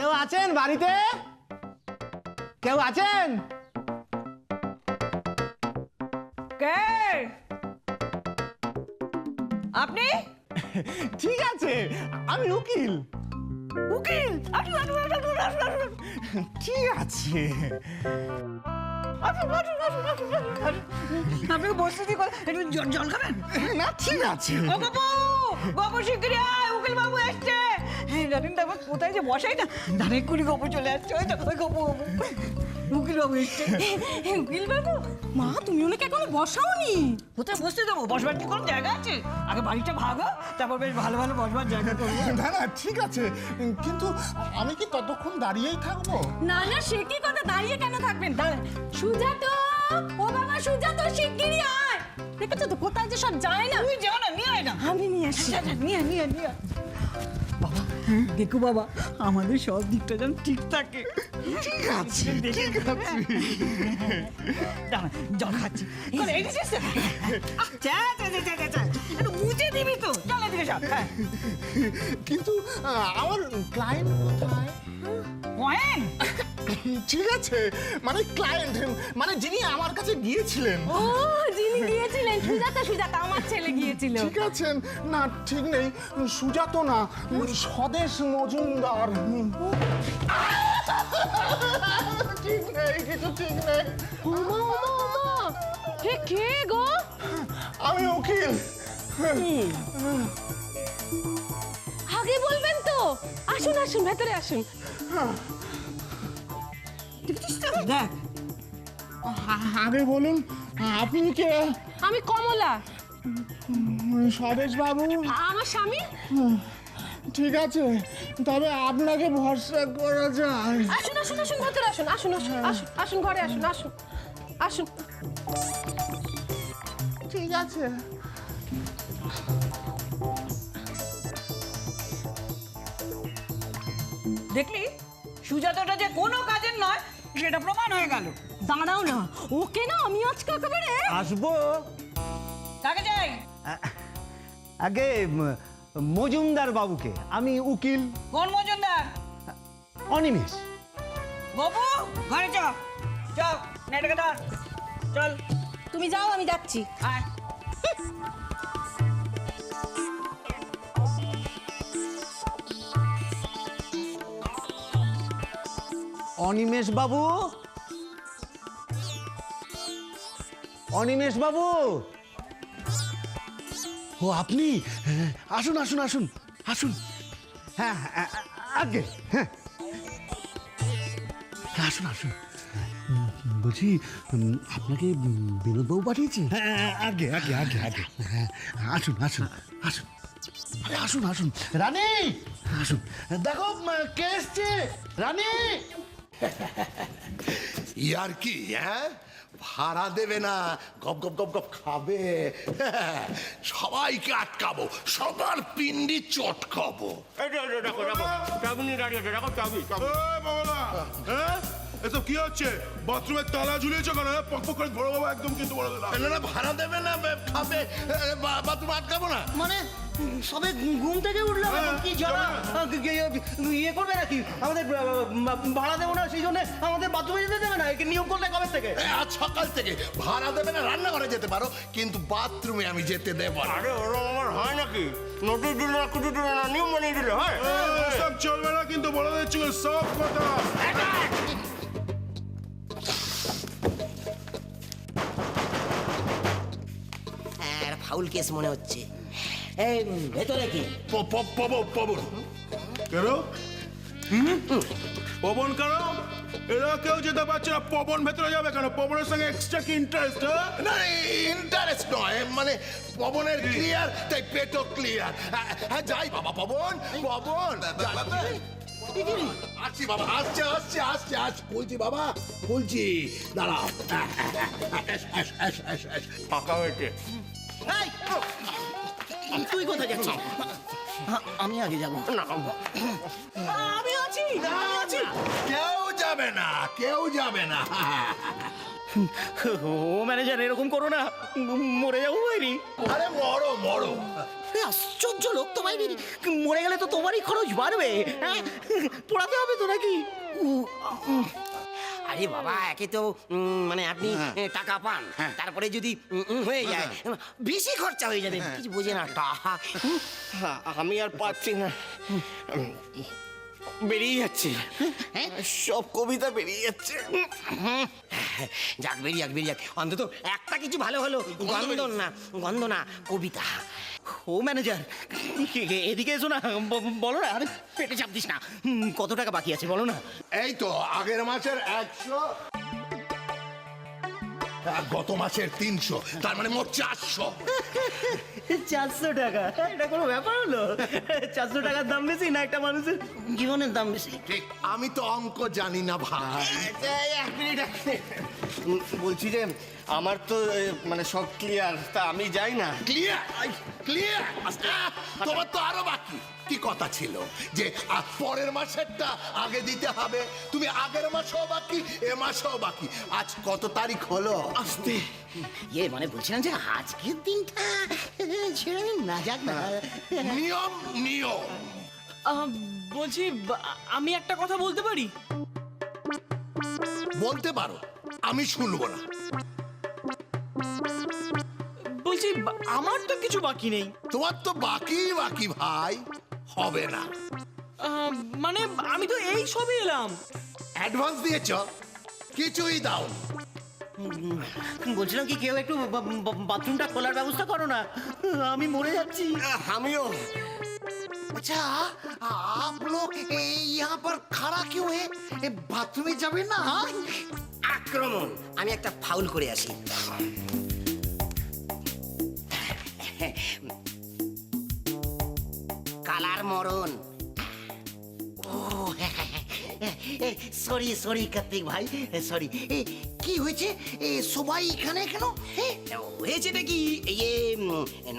কেউ আছেন বাড়িতে? কেউ আছেন? কে আপনি? ঠিক আছে, আমি উকিল। উকিল? আসুন আসুন আসুন আসুন আসুন ঠিক আছে। আসুন আসুন আসুন আসুন আসুন। আপনাকে বসতে দিই, একটু জল খাবেন? না ঠিক আছে। ও বাবু, বাবু শিগগিরি আয়, উকিল বাবু এসছে। জানেন তো আবার কোথায় যে বসাই না, ধারে কুড়ি বাবু চলে আসছে। ওই তো ওই বাবু, উকিল বাবু এসছে। উকিল বাবু, মা তুমি ওনাকে এখনো বসাওনি? কোথায় বসতে দেবো? বসবার কি কোনো জায়গা আছে? আগে বাড়িটা ভাগো, তারপর বেশ ভালো ভালো বসবার জায়গা করবো। না না ঠিক আছে, কিন্তু আমি কি ততক্ষণ দাঁড়িয়েই থাকবো? না না, সে কি কথা, দাঁড়িয়ে কেন থাকবেন? দাঁড়ান। সুজাত, ও বাবা সুজাত, শিগগিরই আয়। দেখেছো তো কোথায় যে সব যায় না। তুই যাও না, নিয়ে আয় না। আমি নিয়ে আসি। আচ্ছা, আচ্ছা, নিয়ে আয়, নিয়ে আয়, নিয়ে আয়। বাবা, দেখো বাবা, আমাদের সব দিকটা যেন ঠিক থাকে। ঠিক আছে ঠিক আছে। দাঁড়া, জল খাচ্ছি। করে এনেছিস তো? চা, চা, চা, চা, চা, চা। একটু মুছে দিবি তো, চল এদিকে সব। হ্যাঁ। কিন্তু আমার ক্লায়েন্ট কোথায়? ওয়েন? ঠিক আছে, মানে ক্লায়েন্ট, মানে যিনি আমার কাছে গিয়েছিলেন। ও, যিনি গিয়েছিলেন, সুজাতা, সুজাতা আমার ছেলে গিয়েছিল। ঠিক আছেন? না ঠিক নেই, সুজাত না, স্বদেশ মজুমদার। ঠিক নেই, কিছু ঠিক নেই। ওমা ওমা ওমা, হে কে গো? আমি উকিল। আগে বলবেন তো। আসুন আসুন, ভেতরে আসুন। দেখছিস তো? দেখ, আগে বলুন আপনি কে? আমি কমলা, স্বদেশ বাবু। আমার স্বামী। ঠিক আছে, তবে আপনাকে ভরসা করা যায়। আসুন আসুন আসুন, ভেতরে আসুন, আসুন আসুন আসুন আসুন, ঘরে আসুন, আসুন আসুন। ঠিক আছে। দেখলি সুজাতাটা যে কোনো কাজের নয় সেটা প্রমাণ হয়ে গেল। দাঁড়াও না, ওকে না আমি আজকে একেবারে। আসবো। কাকে যাই? আগে মজুমদার বাবুকে, আমি উকিল কোন মজুমদার? অনিমেষ। বাবু ঘরে চ, চল নেটকে ধর, চল তুমি যাও, আমি যাচ্ছি। আয়। অনিমেষ বাবু, অনিমেষ বাবু। ও আপনি? আসুন আসুন আসুন আসুন। হ্যাঁ আগে, হ্যাঁ আসুন আসুন। বলছি আপনাকে বিনোদবাবু পাঠিয়েছি? হ্যাঁ আগে আগে আগে আগে, হ্যাঁ আসুন আসুন আসুন। আরে আসুন আসুন। রানী আসুন, দেখো কে এসছে। রানী। ইয়ার কি? হ্যাঁ, ভাড়া দেবে না, গপ গপ গপ গপ খাবে। সবাইকে আটকাবো, সবার পিন্ডি চটকাবো। এসব কি হচ্ছে? বাথরুমের তালা ঝুলিয়েছো কেন? পক পক করে ধরো বাবা, একদম কিন্তু বলে দিলাম। না না, ভাড়া দেবে না, খাবে, বাথরুম আটকাবো না। মানে সবে ঘুম থেকে উঠলাম, এখন কি যারা ইয়ে করবে নাকি আমাদের ভাড়া দেবো না সেই জন্য আমাদের বাথরুমে যেতে দেবে না? একে নিয়ম করলে কবে থেকে? আজ সকাল থেকে ভাড়া দেবে না, রান্নাঘরে যেতে পারো, কিন্তু বাথরুমে আমি যেতে দেবো না। আরে ওরকম আমার হয় নাকি? নোটিশ দিলে না, কিছু দিলে না, নিয়ম বানিয়ে দিলে হয়? সব চলবে না কিন্তু, বলে দিচ্ছি সব কথা। হ্যাঁ, ফাউল কেস মনে হচ্ছে। এই ভেতরে কি? পবন কেন? পবন কেন? এরা কেউ যেতে পারছে না, পবন ভেতরে যাবে কেন? পবনের সঙ্গে এক্সট্রা কি ইন্টারেস্ট? না ইন্টারেস্ট নয়, মানে পবনের ক্লিয়ার, তাই পেটও ক্লিয়ার। হ্যাঁ যাই বাবা, পবন পবন আসছি বাবা, আসছে আসছে আসছে আসছে, বলছি বাবা, বলছি দাঁড়াও। ফাঁকা হয়েছে। এই, তুই কোথায় যাচ্ছিস? আমি আগে যাবো। আমি আছি, আমি আছি। কেউ যাবে না, কেউ যাবে না। ও ম্যানেজার এরকম করো না, মরে যাবো বাইরে। আরে মরো মরো। আশ্চর্য লোক তো বাইরে, মরে গেলে তো তোমারই খরচ বাড়বে, হ্যাঁ পোড়াতে হবে তো নাকি? আরে বাবা, একে তো মানে আপনি টাকা পান, তারপরে যদি হয়ে যায় বেশি খরচা হয়ে যাবে, কিছু বোঝে না টাকা। আমি আর পাচ্ছি না, বেরিয়ে যাচ্ছে, সব কবিতা বেরিয়ে যাচ্ছে। যাক বেরিয়ে যাক বেরিয়ে যাক, অন্তত একটা কিছু ভালো হলো, গন্ধ না কবিতা। ও ম্যানেজার এদিকে এসো না, বলো না, আরে পেটে চাপ দিস না। কত টাকা বাকি আছে বলো না? এই তো আগের মাসের 100, আর গত মাসের 300, তার মানে মোট 400। 400 টাকা, এটা কোনো ব্যাপার হলো? 400 টাকার দাম বেশি না একটা মানুষের জীবনের দাম বেশি? ঠিক, আমি তো অঙ্ক জানি না ভাই। এক মিনিট, বলছি যে আমার তো মানে সব ক্লিয়ার, তা আমি যাই না। ক্লিয়ার ক্লিয়ার, তোমার তো আরো বাকি। কি কথা ছিল যে পরের মাসেরটা আগে দিতে হবে, তুমি আগের মাসেও বাকি, এ মাসেও বাকি। আজ কত তারিখ হলো? আস্তে মানে বলছিলাম যে আজকের দিনটা ছেড়ে না যাক না। নিয়ম নিয়ম। বলছি আমি একটা কথা বলতে পারি? বলতে পারো, আমি শুনবো না। বলছি আমার তো কিছু বাকি নেই। তোমার তো বাকি বাকি ভাই, হবে না। মানে আমি তো এই সবে এলাম। অ্যাডভান্স দিয়েছ? কিছুই দাও। বলছিলাম কি কেউ একটু বাথরুমটা খোলার ব্যবস্থা করো না, আমি মরে যাচ্ছি। আমিও। अच्छा आप लोग यहाँ पर खड़ा क्यों है? बाथरूम में जावे ना? আক্রমণ, আমি একটা ফাউল করে আসি। কালার মরণ। সরি সরি কার্তিক ভাই, সরি। কি হয়েছে? সবাই এখানে কেন? হয়েছেটা কি, এই যে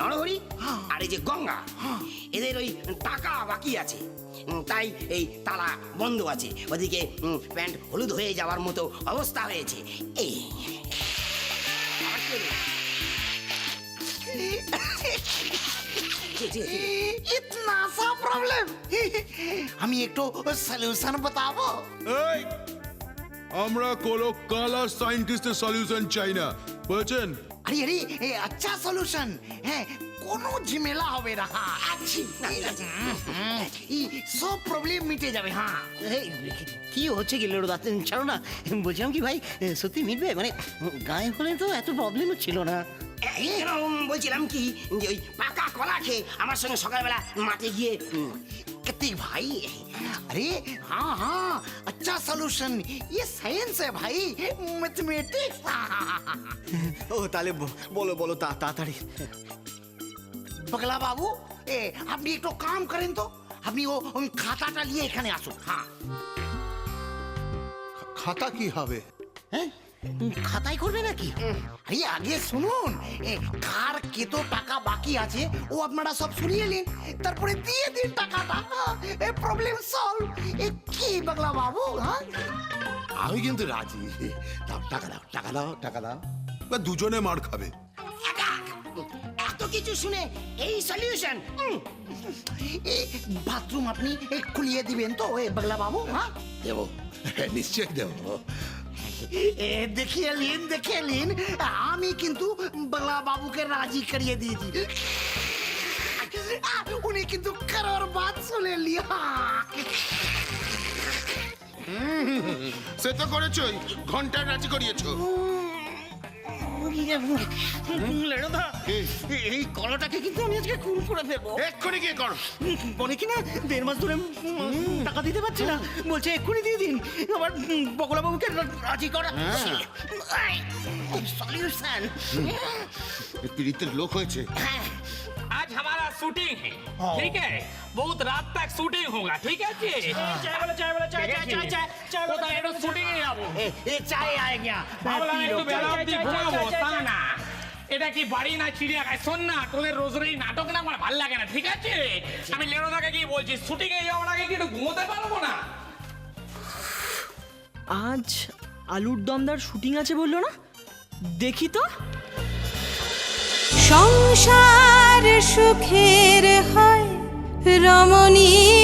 নরহরি আর এই যে গঙ্গা, এদের ওই টাকা বাকি আছে, তাই এই তালা বন্ধ আছে। ওদিকে প্যান্ট হলুদ হয়ে যাওয়ার মতো অবস্থা হয়েছে। এই इतना सा प्रॉब्लम? আমি একটু সলিউশন बताबो? এই আমরা কোনো কালার সায়েন্টিস্টের সলিউশন চাই না, বুঝছেন? আরে আরে अच्छा সলিউশন, হ্যাঁ কোনো ঝামেলা হবে না। আচ্ছা সব প্রবলেম মিটে যাবে। হ্যাঁ কি হচ্ছে কি লেড়ুদা, ছাড়ো না। বলছিলাম কি ভাই, সত্যি মিটবে? মানে গায়ে হলে তো এত প্রবলেমও ছিল না। বলছিলাম কি যে ওই পাকা কলা খেয়ে আমার সঙ্গে সকালবেলা মাঠে গিয়ে कत्ती भाई, अरे हाँ हाँ अच्छा सॉल्यूशन, ये साइंस है भाई, मैथमेटिक्स। ও তাহলে বলো বলো তাড়াতাড়ি। पगला बाबू, আপনি একটু কাম করেন তো, আপনি ও খাতাটা নিয়ে এখানে আসুন। হ্যাঁ খাতা কি হবে? হ্যাঁ খাতাই করবে নাকি? আরে আগে শুনুন, কার কত টাকা বাকি আছে ও আপনারা সব শুনিয়ে নিন, তারপরে দিয়ে দিন টাকাটা, প্রবলেম সলভ। কি পাগলা বাবু? হ্যাঁ আমি কিন্তু রাজি। দাও, টাকা দাও, টাকা দাও, টাকা দাও। বা দুজনে মার খাবে। এত কিছু শুনে এই সলিউশন? বাথরুম আপনি খুলিয়ে দিবেন তো পাগলা বাবু? হ্যাঁ দেবো, নিশ্চয়ই দেবো। দেখিয়ে নিন, আমি কিন্তু বাংলা বাবুকে রাজি করিয়ে দিয়েছি। উনি কিন্তু কারোর বাত শুনে লিয়া। সে তো করেছই, ঘন্টা রাজি করিয়েছো। লেড়ুদা এই কলাটাকে কিন্তু আমি আজকে খুন করে ফেলবো। এক্ষুনি গিয়ে করো। বলে কি না 1.5 মাস ধরে টাকা দিতে পারছি না, বলছে এক্ষুনি দিয়ে দিন। আবার বকলা বাবুকে রাজি করা সলিউশন। পীড়িতের লোক হয়েছে। आज हमारा शूटिंग है, ठीक है? बहुत रात तक शूटिंग होगा, ठीक है जी? কোথায় একটু শুটিং এ যাবো, চাই আয় গিয়া ভাবলাম একটু বেলা অব্দি ঘুমাবো, তা না। এটা কি বাড়ি না চিড়িয়াখানা? শোন না, তোদের রোজ রোজ এই নাটক না আমার ভালো লাগে না, ঠিক আছে? আমি লেরোদাকে কি বলছি, শুটিং এ যাওয়ার আগে কি একটু ঘুমোতে পারবো না? আজ আলুর দমদার শুটিং আছে বললো না? দেখি তো। সংসার সুখের হয় রমণী